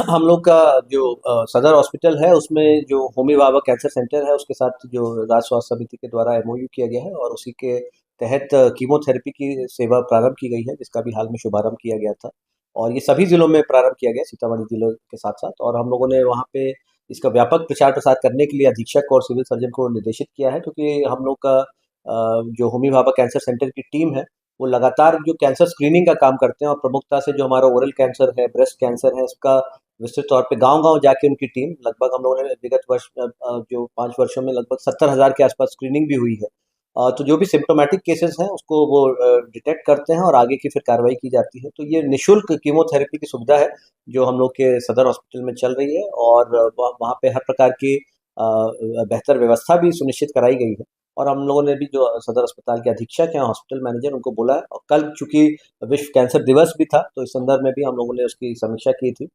हम लोग का जो सदर हॉस्पिटल है उसमें जो होमी भाभा कैंसर सेंटर है उसके साथ जो राज्य स्वास्थ्य समिति के द्वारा एमओयू किया गया है और उसी के तहत कीमोथेरेपी की सेवा प्रारंभ की गई है, जिसका भी हाल में शुभारंभ किया गया था। और ये सभी जिलों में प्रारंभ किया गया, सीतामढ़ी जिले के साथ साथ। और हम लोगों ने वहाँ पे इसका व्यापक प्रचार प्रसार करने के लिए अधीक्षक और सिविल सर्जन को निर्देशित किया है, क्योंकि हम लोग का जो होमी भाभा कैंसर सेंटर की टीम है वो लगातार जो कैंसर स्क्रीनिंग का काम करते हैं, और प्रमुखता से जो हमारा ओरल कैंसर है, ब्रेस्ट कैंसर है, इसका विस्तृत तौर पे गांव-गांव जाके उनकी टीम लगभग हम लोगों ने विगत वर्ष जो 5 वर्षों में लगभग 70,000 के आसपास स्क्रीनिंग भी हुई है। तो जो भी सिम्प्टोमेटिक केसेस हैं उसको वो डिटेक्ट करते हैं और आगे की फिर कार्रवाई की जाती है। तो ये निःशुल्क कीमोथेरेपी की सुविधा है जो हम लोग के सदर हॉस्पिटल में चल रही है, और वहाँ पे हर प्रकार की बेहतर व्यवस्था भी सुनिश्चित कराई गई है। और हम लोगों ने भी जो सदर अस्पताल के अधीक्षक हैं, हॉस्पिटल मैनेजर, उनको बोला है। और कल चूंकि विश्व कैंसर दिवस भी था, तो इस संदर्भ में भी हम लोगों ने उसकी समीक्षा की थी।